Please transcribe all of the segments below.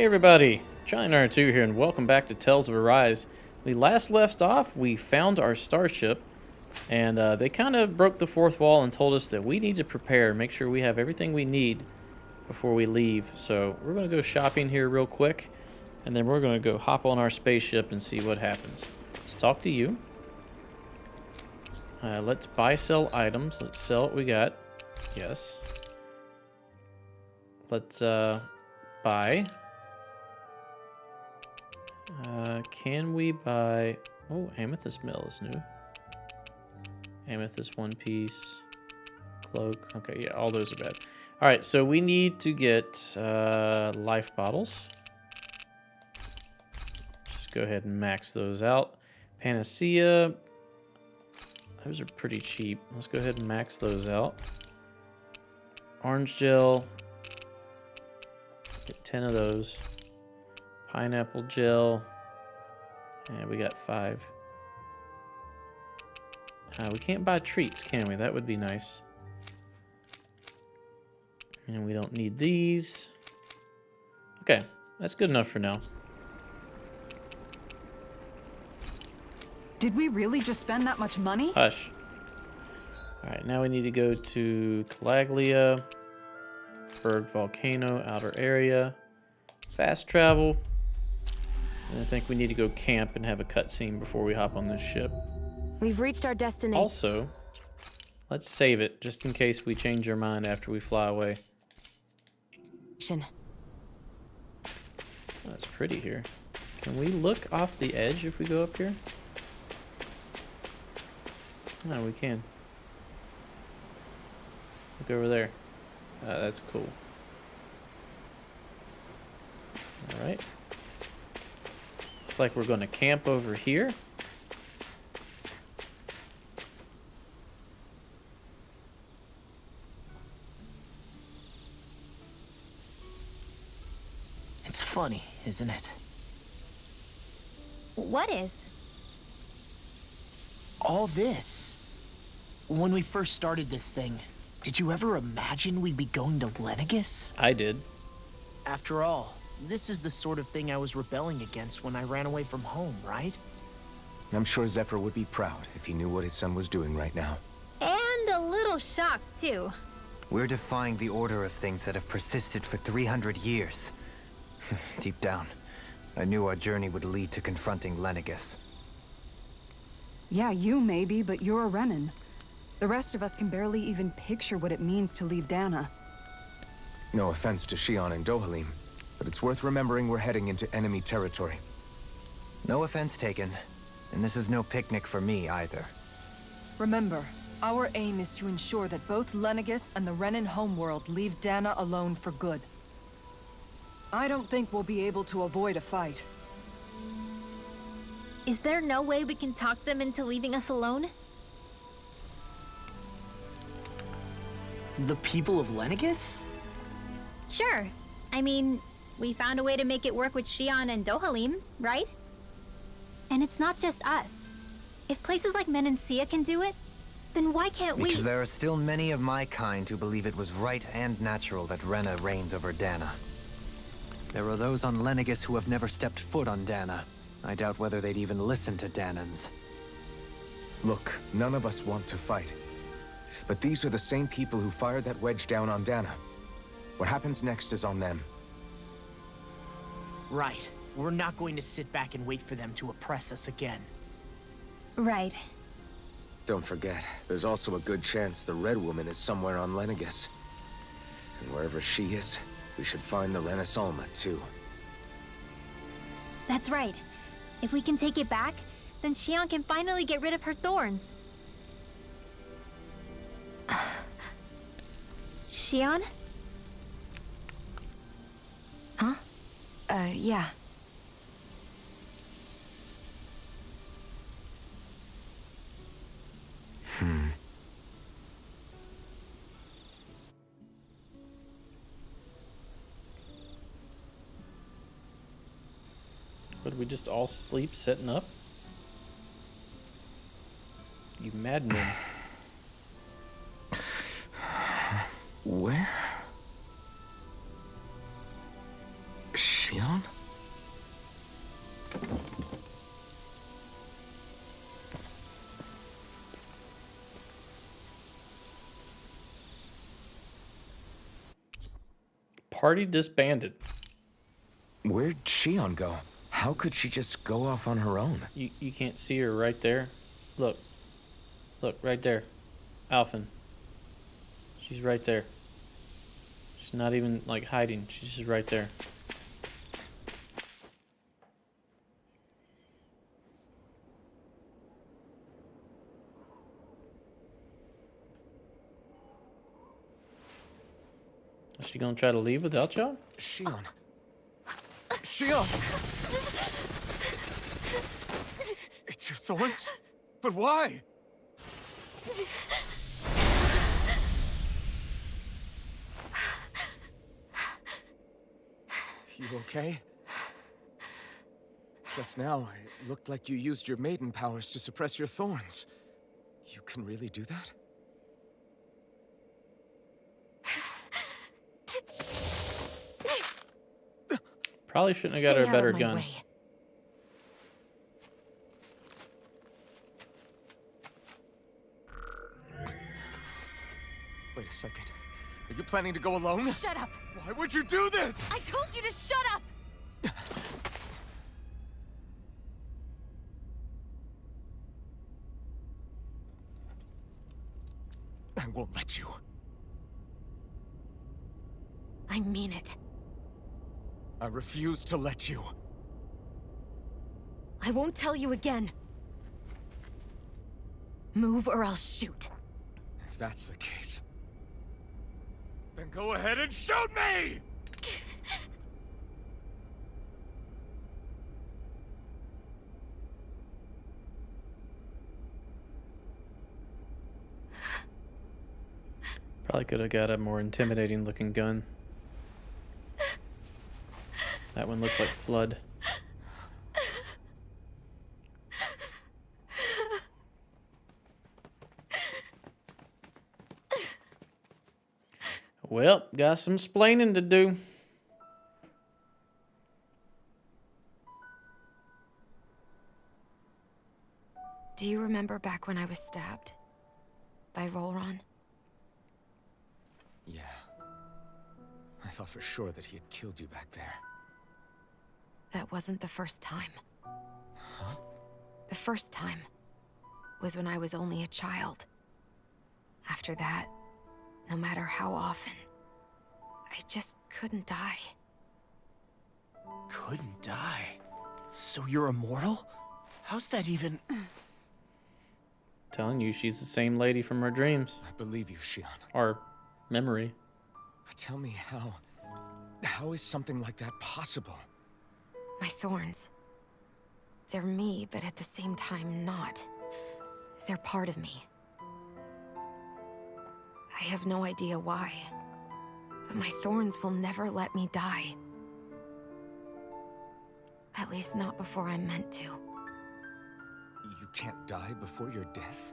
Hey everybody, Shionne here and welcome back to Tales of Arise. We last left off, we found our starship, and they kind of broke the fourth wall and told us that we need to prepare, make sure we have everything we need before we leave. So we're going to go shopping here real quick, and then we're going to go hop on our spaceship and see what happens. Let's talk to you. Let's buy, sell items. Let's sell what we got. Yes. Let's buy. Can we buy... Oh, amethyst mill is new. Amethyst one piece. Cloak. Okay, yeah, all those are bad. Alright, so we need to get life bottles. Just go ahead and max those out. Panacea. Those are pretty cheap. Let's go ahead and max those out. Orange gel. Get 10 of those. Pineapple gel. And we got 5. We can't buy treats, can we? That would be nice. And we don't need these. Okay, that's good enough for now. Did we really just spend that much money? Hush. Alright, now we need to go to Calaglia, Berg Volcano, outer area, fast travel. And I think we need to go camp and have a cutscene before we hop on this ship. We've reached our destination. Also, let's save it just in case we change our mind after we fly away. Oh, it's pretty here. Can we look off the edge if we go up here? No, we can. Look over there. That's cool. Alright. Looks like we're going to camp over here. It's funny, isn't it? What is? All this. When we first started this thing, did you ever imagine we'd be going to Lenegus? I did. After all, this is the sort of thing I was rebelling against when I ran away from home, right? I'm sure Zephyr would be proud if he knew what his son was doing right now. And a little shocked, too. We're defying the order of things that have persisted for 300 years. Deep down, I knew our journey would lead to confronting Lenegus. Yeah, you maybe, but you're a Renan. The rest of us can barely even picture what it means to leave Dana. No offense to Shionne and Dohalim, but it's worth remembering we're heading into enemy territory. No offense taken, and this is no picnic for me either. Remember, our aim is to ensure that both Lenegus and the Renan homeworld leave Dana alone for good. I don't think we'll be able to avoid a fight. Is there no way we can talk them into leaving us alone? The people of Lenegus? Sure. I mean, we found a way to make it work with Shionne and Dohalim, right? And it's not just us. If places like Menancia can do it, then why can't we? Because there are still many of my kind who believe it was right and natural that Rena reigns over Dana. There are those on Lenegus who have never stepped foot on Dana. I doubt whether they'd even listen to Danans. Look, none of us want to fight. But these are the same people who fired that wedge down on Dana. What happens next is on them. Right. We're not going to sit back and wait for them to oppress us again. Right. Don't forget, there's also a good chance the Red Woman is somewhere on Lenegus. And wherever she is, we should find the Renaissance too. That's right. If we can take it back, then Shionne can finally get rid of her thorns. Shionne? Huh? Yeah. Would we just all sleep setting up? You madmen. Where? Shionne? Party disbanded. Where'd Shionne go? How could she just go off on her own? You can't see her right there. Look. Look, right there. Alphen. She's right there. She's not even, like, hiding. She's just right there. Is she gonna try to leave without y'all? Shionne. Shionne! It's your thorns? But why? You okay? Just now, it looked like you used your maiden powers to suppress your thorns. You can really do that? Probably shouldn't have got her a better gun. Wait a second. Are you planning to go alone? Shut up! Why would you do this? I told you to shut up! I won't let you. I mean it. I refuse to let you. I won't tell you again. Move or I'll shoot. If that's the case, then go ahead and shoot me! Probably could have got a more intimidating looking gun. That one looks like Flood. Well, got some splaining to do. Do you remember back when I was stabbed? By Volron? Yeah. I thought for sure that he had killed you back there. That wasn't the first time. Huh? The first time was when I was only a child. After that, no matter how often, I just couldn't die. Couldn't die? So you're immortal? How's that even... Telling you, she's the same lady from her dreams. I believe you, Shionne. Or memory. But tell me how... How is something like that possible? My thorns. They're me, but at the same time not. They're part of me. I have no idea why, but my thorns will never let me die. At least not before I'm meant to. You can't die before your death?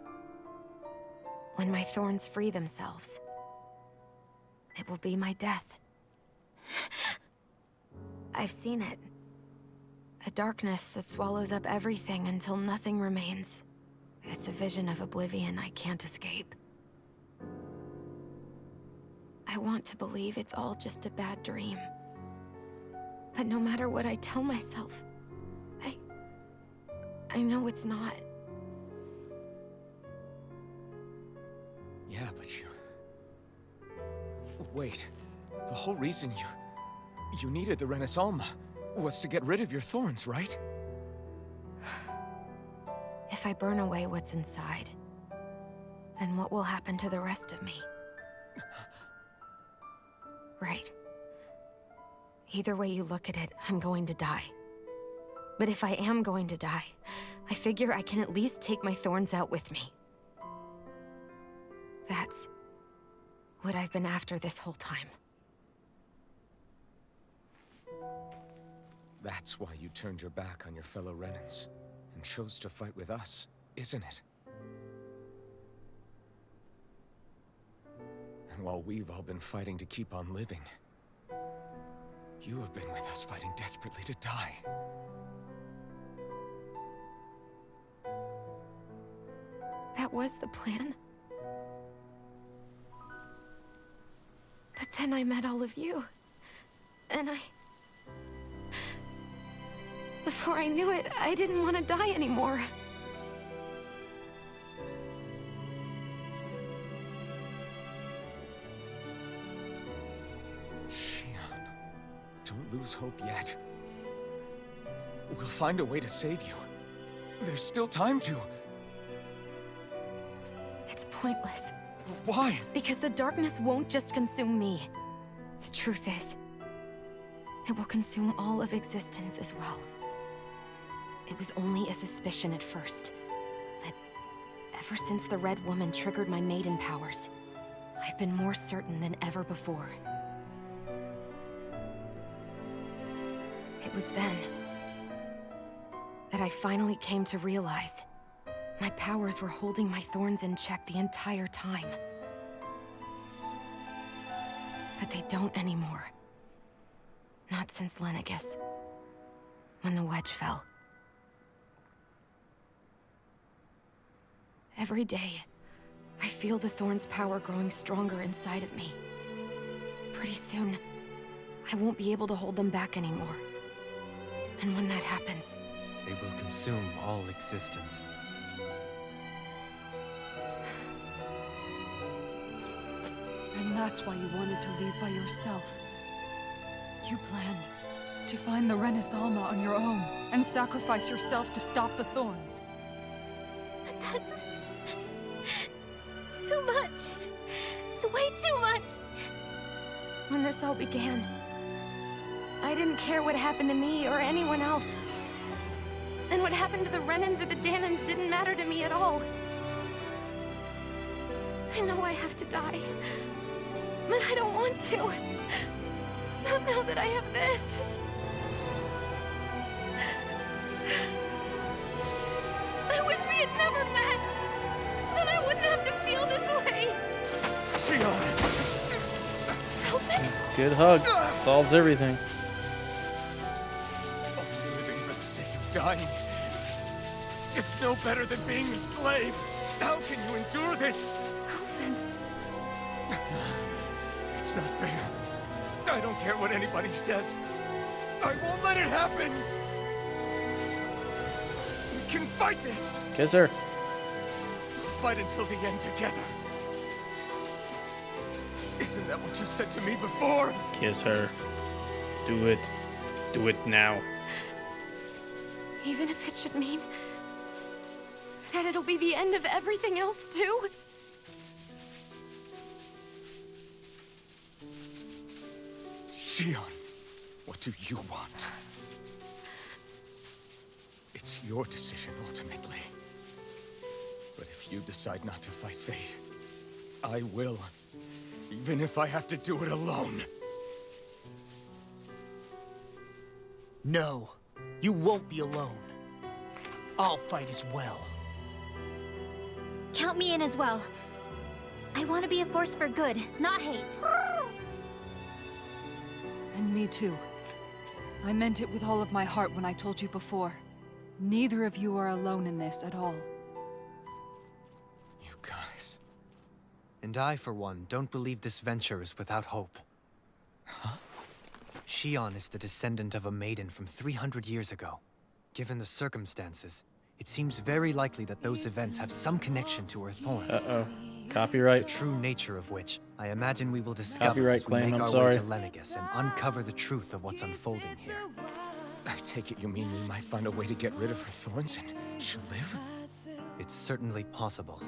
When my thorns free themselves, it will be my death. I've seen it. A darkness that swallows up everything until nothing remains. It's a vision of oblivion I can't escape. I want to believe it's all just a bad dream. But no matter what I tell myself, I know it's not. Yeah, but you... Wait. The whole reason you needed the Renaissance was to get rid of your thorns, right? If I burn away what's inside, then what will happen to the rest of me? Right. Either way you look at it, I'm going to die. But if I am going to die, I figure I can at least take my thorns out with me. That's what I've been after this whole time. That's why you turned your back on your fellow Renans and chose to fight with us, isn't it? And while we've all been fighting to keep on living, You have been with us fighting desperately to die. That was the plan. But then I met all of you. And before I knew it, I didn't want to die anymore. Shionne, don't lose hope yet. We'll find a way to save you. There's still time to. It's pointless. Why? Because the darkness won't just consume me. The truth is, it will consume all of existence as well. It was only a suspicion at first, but ever since the Red Woman triggered my maiden powers, I've been more certain than ever before. It was then that I finally came to realize my powers were holding my thorns in check the entire time. But they don't anymore. Not since Lenegis, when the wedge fell. Every day, I feel the thorn's power growing stronger inside of me. Pretty soon, I won't be able to hold them back anymore. And when that happens, They will consume all existence. And that's why you wanted to leave by yourself. You planned to find the Renaissance on your own and sacrifice yourself to stop the thorns. but that's too much. It's way too much. When this all began, I didn't care what happened to me or anyone else. And what happened to the Renans or the Danans didn't matter to me at all. I know I have to die, but I don't want to. Not now that I have this. I wish we had never met. Then I wouldn't have to feel this way. Shionne! Alvin? Good hug. Solves everything. Only living for the sake of dying is no better than being a slave. How can you endure this? Alvin. It's not fair. I don't care what anybody says. I won't let it happen. We can fight this. Kiss her. We'll fight until the end together. Isn't that what you said to me before? Kiss her. Do it. Do it now. Even if it should mean that it'll be the end of everything else, too? Shionne, what do you want? It's your decision, ultimately. But if you decide not to fight fate, I will. Even if I have to do it alone. No, you won't be alone. I'll fight as well. Count me in as well. I want to be a force for good, not hate. And me too. I meant it with all of my heart when I told you before. Neither of you are alone in this at all. You guys. And I, for one, don't believe this venture is without hope. Huh? Shionne is the descendant of a maiden from 300 years ago. Given the circumstances, it seems very likely that those events have some connection to her thorns. Uh-oh. The Copyright. true nature of which, I imagine we will discover Copyright as we claim, make I'm our sorry. way to Lenegis and uncover the truth of what's unfolding here. I take it you mean we might find a way to get rid of her thorns and she'll live? It's certainly possible.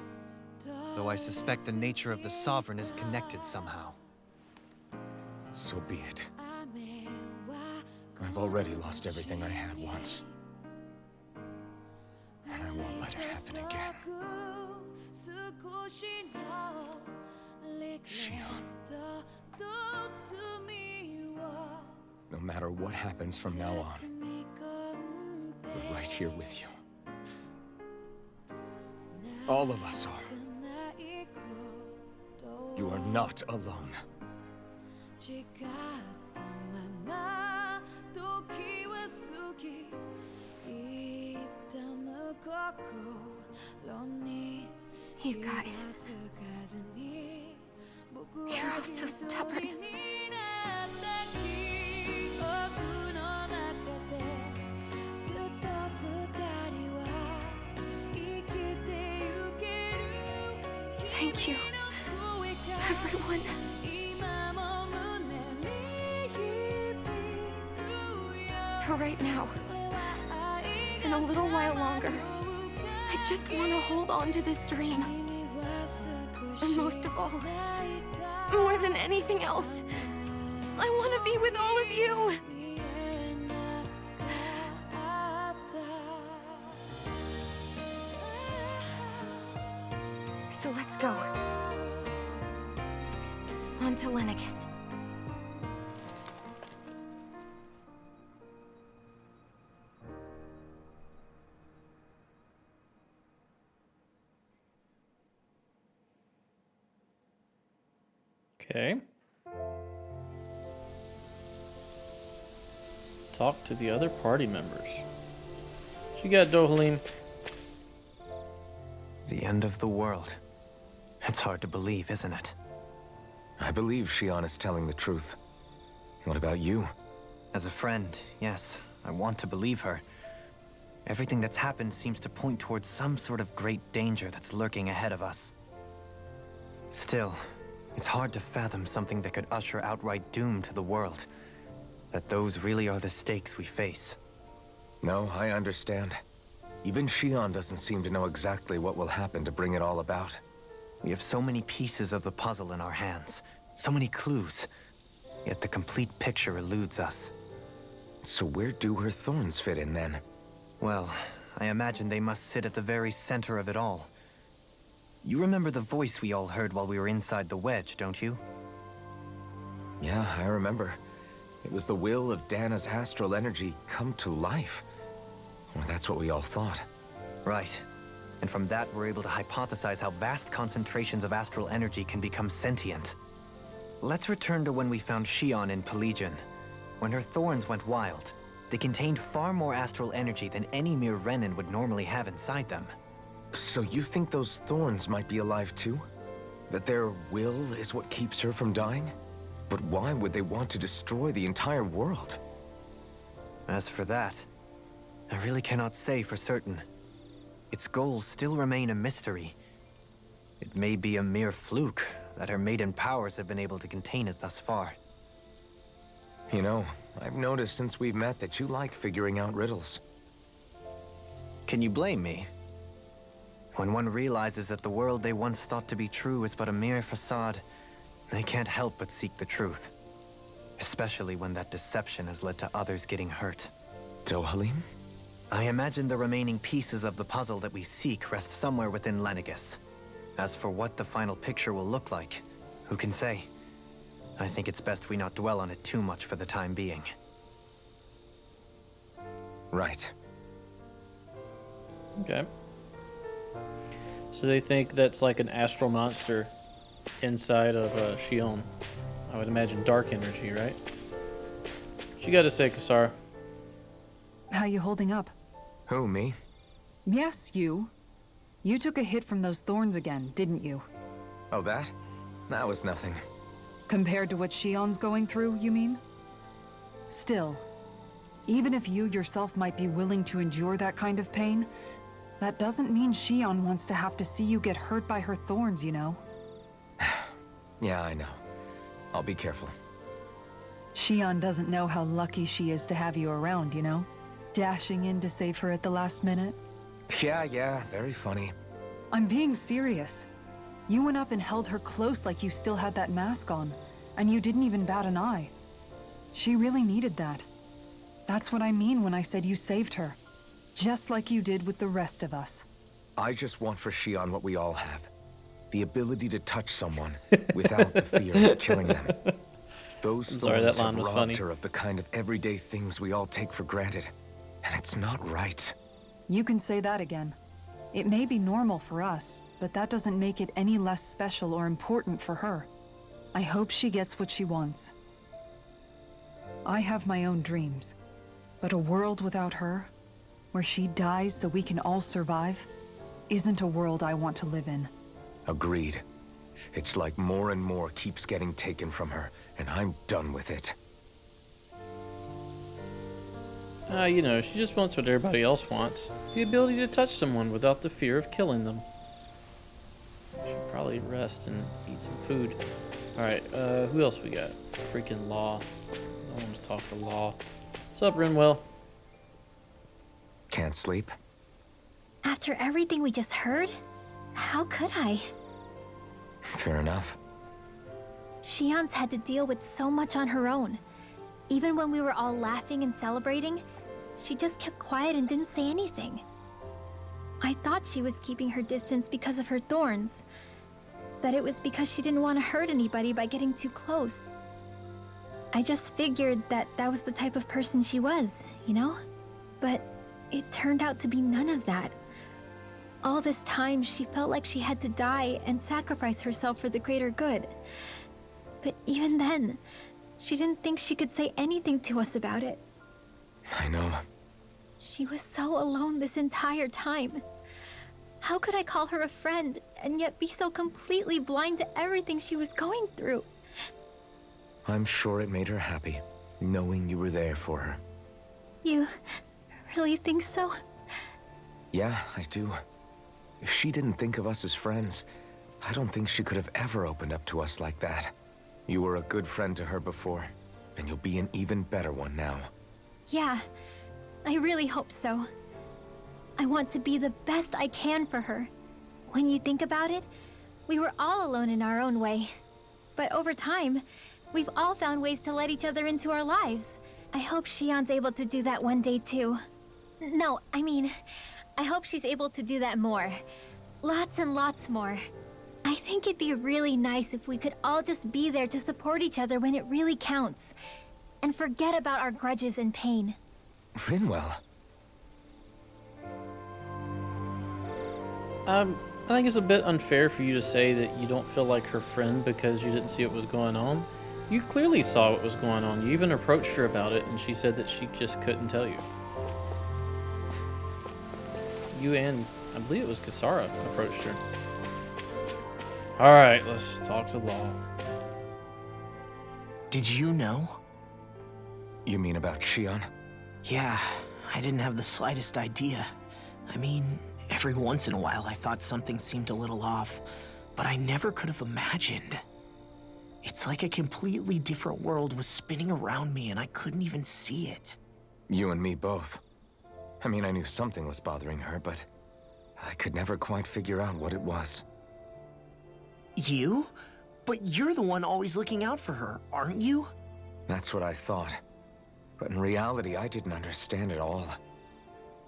Though I suspect the nature of the Sovereign is connected somehow. So be it. I've already lost everything I had once. And I won't let it happen again. Shionne. No matter what happens from now on, we're right here with you. All of us are. You are not alone. You guys. You're all so stubborn. Thank you, everyone. For right now, and a little while longer, I just want to hold on to this dream. And most of all, more than anything else, I want to be with all of you. So let's go. On to Lenegis. Okay. Talk to the other party members. What you got, Dohalim? The end of the world. It's hard to believe, isn't it? I believe Shionne is telling the truth. What about you? As a friend, yes, I want to believe her. Everything that's happened seems to point towards some sort of great danger that's lurking ahead of us. Still, it's hard to fathom something that could usher outright doom to the world. That those really are the stakes we face. No, I understand. Even Shionne doesn't seem to know exactly what will happen to bring it all about. We have so many pieces of the puzzle in our hands, so many clues, yet the complete picture eludes us. So where do her thorns fit in then? Well, I imagine they must sit at the very center of it all. You remember the voice we all heard while we were inside the wedge, don't you? Yeah, I remember. It was the will of Dana's astral energy come to life. Or that's what we all thought. Right. And from that, we're able to hypothesize how vast concentrations of astral energy can become sentient. Let's return to when we found Shionne in Pelagian. When her thorns went wild, they contained far more astral energy than any mere Renin would normally have inside them. So you think those thorns might be alive too? That their will is what keeps her from dying? But why would they want to destroy the entire world? As for that, I really cannot say for certain. Its goals still remain a mystery. It may be a mere fluke that her maiden powers have been able to contain it thus far. You know, I've noticed since we've met that you like figuring out riddles. Can you blame me? When one realizes that the world they once thought to be true is but a mere facade, they can't help but seek the truth. Especially when that deception has led to others getting hurt. Dohalim? I imagine the remaining pieces of the puzzle that we seek rest somewhere within Lenegis. As for what the final picture will look like, who can say? I think it's best we not dwell on it too much for the time being. Right. Okay. So they think that's like an astral monster inside of Shionne. I would imagine dark energy, right? What you got to say, Kasara? How you holding up? Who, me? Yes, you. You took a hit from those thorns again, didn't you? Oh, that? That was nothing. Compared to what Shionne's going through, you mean? Still, even if you yourself might be willing to endure that kind of pain, that doesn't mean Shionne wants to have to see you get hurt by her thorns, you know? Yeah, I know. I'll be careful. Shionne doesn't know how lucky she is to have you around, you know? Dashing in to save her at the last minute. Yeah, very funny. I'm being serious. You went up and held her close like you still had that mask on, and you didn't even bat an eye. She really needed that. That's what I mean when I said you saved her. Just like you did with the rest of us. I just want for Shionne what we all have. The ability to touch someone without the fear of killing them. Those I'm sorry, that thorns line have was robbed funny. her of the kind of everyday things we all take for granted. And it's not right. You can say that again. It may be normal for us, but that doesn't make it any less special or important for her. I hope she gets what she wants. I have my own dreams, but a world without her, where she dies so we can all survive, isn't a world I want to live in. Agreed. It's like more and more keeps getting taken from her, and I'm done with it. You know, she just wants what everybody else wants. The ability to touch someone without the fear of killing them. Should probably rest and eat some food. Alright, who else we got? Freaking Law. I want to talk to Law. What's up, Renwell? Can't sleep? After everything we just heard, how could I? Fair enough. Shionne's had to deal with so much on her own. Even when we were all laughing and celebrating, she just kept quiet and didn't say anything. I thought she was keeping her distance because of her thorns. That it was because she didn't want to hurt anybody by getting too close. I just figured that that was the type of person she was, you know? But it turned out to be none of that. All this time, she felt like she had to die and sacrifice herself for the greater good. But even then, she didn't think she could say anything to us about it. I know. She was so alone this entire time. How could I call her a friend and yet be so completely blind to everything she was going through? I'm sure it made her happy, knowing you were there for her. You really think so? Yeah, I do. If she didn't think of us as friends, I don't think she could have ever opened up to us like that. You were a good friend to her before, and you'll be an even better one now. Yeah, I really hope so. I want to be the best I can for her. When you think about it, we were all alone in our own way. But over time, we've all found ways to let each other into our lives. I hope Shionne's able to do that one day too. No, I mean, I hope she's able to do that more. Lots and lots more. I think it'd be really nice if we could all just be there to support each other when it really counts. And forget about our grudges and pain. Rinwell. I think it's a bit unfair for you to say that you don't feel like her friend because you didn't see what was going on. You clearly saw what was going on. You even approached her about it, and she said that she just couldn't tell you. You and, I believe it was Kisara, approached her. Alright, let's talk to Law. Did you know? You mean about Shionne? Yeah, I didn't have the slightest idea. I mean, every once in a while I thought something seemed a little off, but I never could have imagined. It's like a completely different world was spinning around me and I couldn't even see it. You and me both. I mean, I knew something was bothering her, but I could never quite figure out what it was. You? But you're the one always looking out for her, aren't you? That's what I thought. But in reality, I didn't understand it all.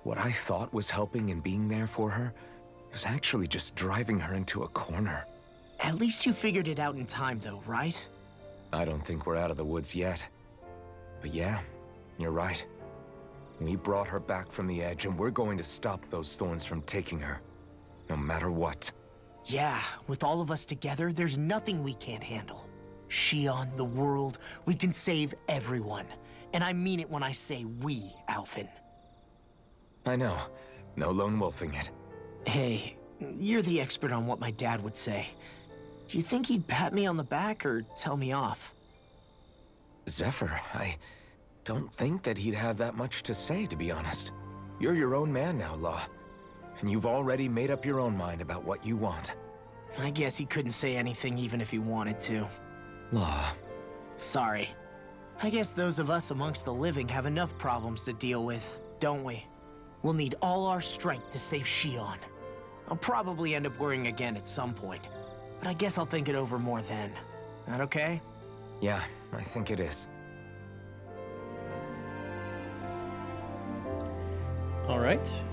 What I thought was helping and being there for her was actually just driving her into a corner. At least you figured it out in time, though, right? I don't think we're out of the woods yet. But yeah, you're right. We brought her back from the edge, and we're going to stop those thorns from taking her, no matter what. Yeah, with all of us together, there's nothing we can't handle. Shionne, the world, we can save everyone. And I mean it when I say we, Alphen. I know. No lone wolfing it. Hey, you're the expert on what my dad would say. Do you think he'd pat me on the back or tell me off? Zephyr, I don't think that he'd have that much to say, to be honest. You're your own man now, Law. And you've already made up your own mind about what you want. I guess he couldn't say anything even if he wanted to. Law. Sorry. I guess those of us amongst the living have enough problems to deal with, don't we? We'll need all our strength to save Shionne. I'll probably end up worrying again at some point, but I guess I'll think it over more then. That okay? Yeah, I think it is. All right.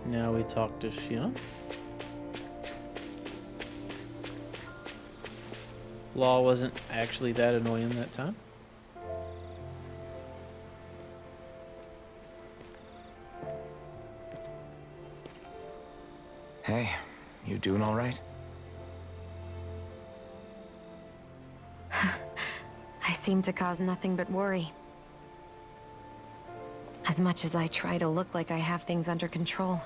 Now we talk to Shionne. Law wasn't actually that annoying that time. Hey, you doing all right? I seem to cause nothing but worry. As much as I try to look like I have things under control,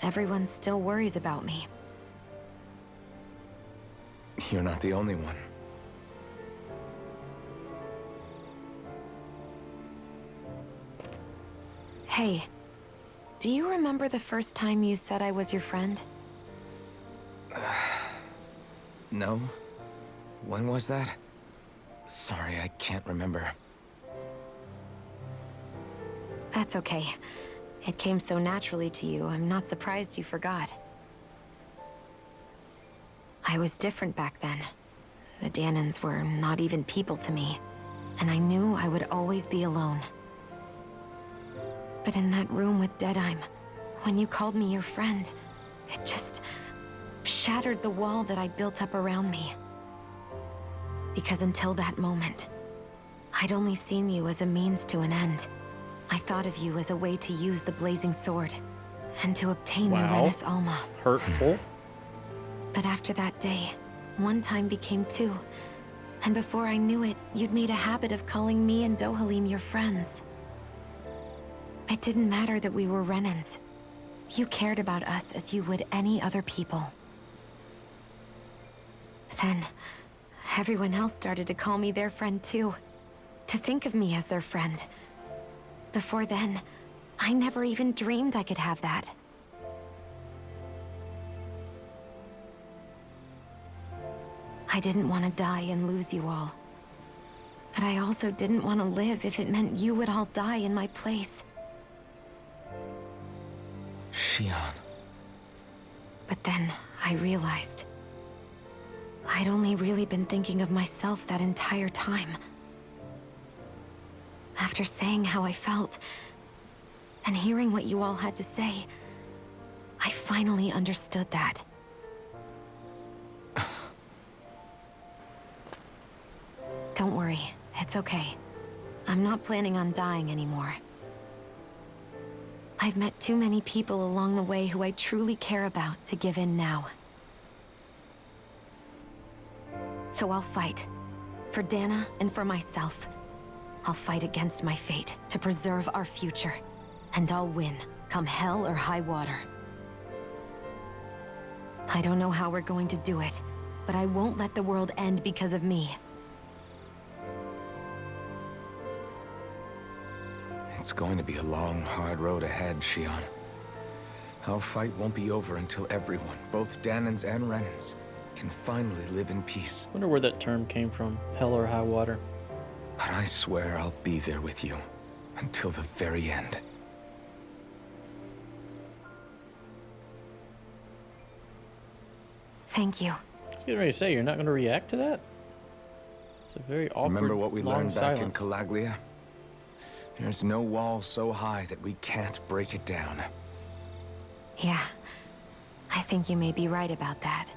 everyone still worries about me. You're not the only one. Hey, do you remember the first time you said I was your friend? No? When was that? Sorry, I can't remember. That's okay. It came so naturally to you, I'm not surprised you forgot. I was different back then. The Danans were not even people to me, and I knew I would always be alone. But in that room with Deadime, when you called me your friend, it just shattered the wall that I'd built up around me. Because until that moment, I'd only seen you as a means to an end. I thought of you as a way to use the blazing sword, and to obtain the Wow. Renis Alma. Hurtful. But after that day, one time became two. And before I knew it, you'd made a habit of calling me and Dohalim your friends. It didn't matter that we were Renans. You cared about us as you would any other people. Then, everyone else started to call me their friend too. To think of me as their friend. Before then, I never even dreamed I could have that. I didn't want to die and lose you all. But I also didn't want to live if it meant you would all die in my place. Shionne. But then I realized I'd only really been thinking of myself that entire time. After saying how I felt, and hearing what you all had to say, I finally understood that. Don't worry, it's okay. I'm not planning on dying anymore. I've met too many people along the way who I truly care about to give in now. So I'll fight. For Dana and for myself. I'll fight against my fate to preserve our future. And I'll win, come hell or high water. I don't know how we're going to do it, but I won't let the world end because of me. It's going to be a long, hard road ahead, Shionne. Our fight won't be over until everyone, both Danans and Renans, can finally live in peace. Wonder where that term came from. Hell or high water. But I swear I'll be there with you until the very end. Thank you. I was getting ready to say, you're not going to react to that? It's a very awkward, Remember what we long learned back in silence. Calaglia? There's no wall so high that we can't break it down. Yeah, I think you may be right about that.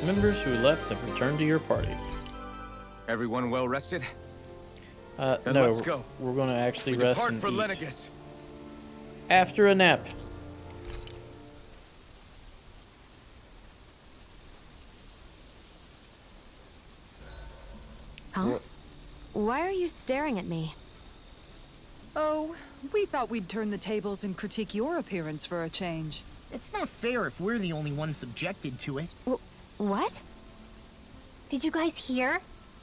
Members who left have returned to your party. Everyone well rested? Then No, let's go. we're going to actually We rest depart and for eat. Lenegis. After a nap. Huh? Why are you staring at me? Oh, we thought we'd turn the tables and critique your appearance for a change. It's not fair if we're the only ones subjected to it. What? Did you guys hear?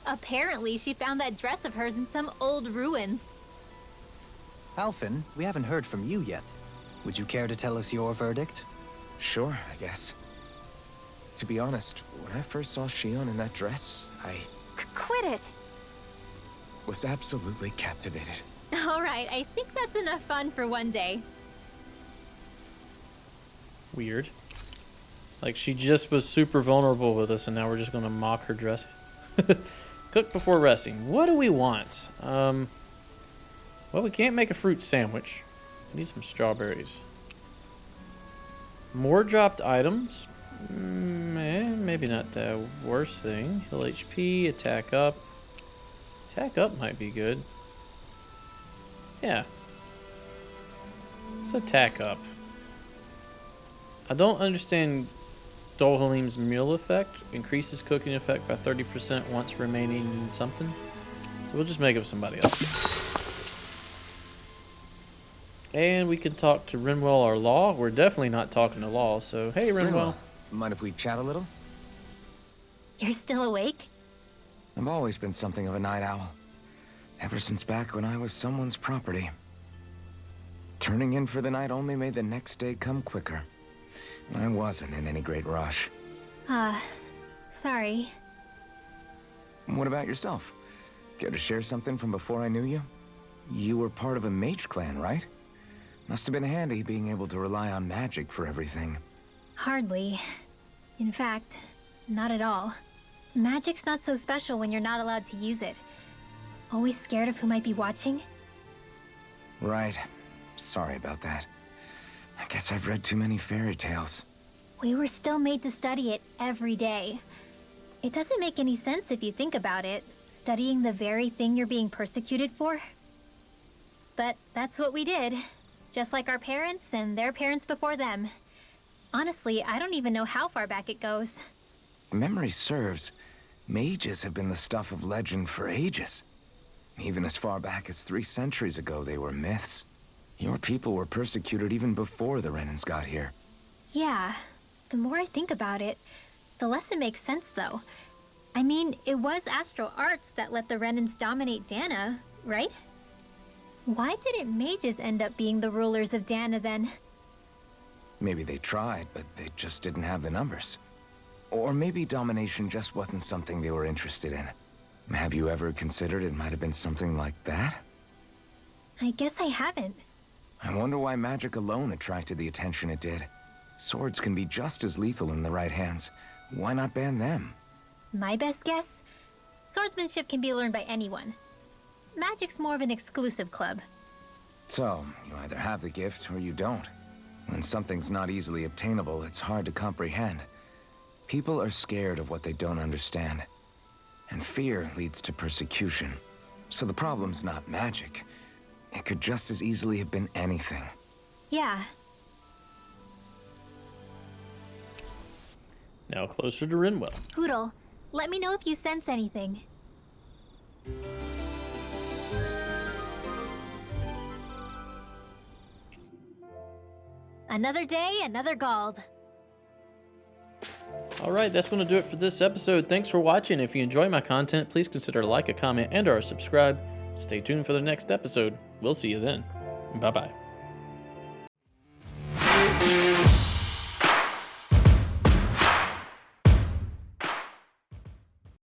Apparently, she found that dress of hers in some old ruins. Alphen, we haven't heard from you yet. Would you care to tell us your verdict? Sure, I guess. To be honest, when I first saw Shionne in that dress, I Quit it! was absolutely captivated. All right, I think that's enough fun for one day. Weird. Like, she just was super vulnerable with us, and now we're just going to mock her dress. Cook before resting. What do we want? Well, we can't make a fruit sandwich. We need some strawberries. More dropped items. Maybe not the worst thing. Heal HP, attack up. Attack up might be good. Yeah. Let's attack up. I don't understand Dohalim's meal effect increases cooking effect by 30% once remaining in something. So we'll just make up somebody else. And we can talk to Renwell or Law. We're definitely not talking to Law, so hey, Renwell. Mind if we chat a little? You're still awake? I've always been something of a night owl. Ever since back when I was someone's property. Turning in for the night only made the next day come quicker. I wasn't in any great rush. Sorry. What about yourself? Care to share something from before I knew you? You were part of a mage clan, right? Must have been handy being able to rely on magic for everything. Hardly. In fact, not at all. Magic's not so special when you're not allowed to use it. Always scared of who might be watching? Right. Sorry about that. I guess I've read too many fairy tales. We were still made to study it every day. It doesn't make any sense if you think about it, studying the very thing you're being persecuted for. But that's what we did. Just like our parents and their parents before them. Honestly, I don't even know how far back it goes. If memory serves, mages have been the stuff of legend for ages. Even as far back as 3 centuries ago, they were myths. Your people were persecuted even before the Renans got here. Yeah, the more I think about it, the less it makes sense though. I mean, it was Astral Arts that let the Renans dominate Dana, right? Why didn't mages end up being the rulers of Dana then? Maybe they tried, but they just didn't have the numbers. Or maybe domination just wasn't something they were interested in. Have you ever considered it might have been something like that? I guess I haven't. I wonder why magic alone attracted the attention it did. Swords can be just as lethal in the right hands. Why not ban them? My best guess? Swordsmanship can be learned by anyone. Magic's more of an exclusive club. So, you either have the gift or you don't. When something's not easily obtainable, it's hard to comprehend. People are scared of what they don't understand. And fear leads to persecution. So the problem's not magic. It could just as easily have been anything. Yeah. Now closer to Renwell. Poodle, let me know if you sense anything. Another day, another Gald. Alright, that's going to do it for this episode. Thanks for watching. If you enjoy my content, please consider a like, a comment, and or a subscribe. Stay tuned for the next episode. We'll see you then. Bye-bye.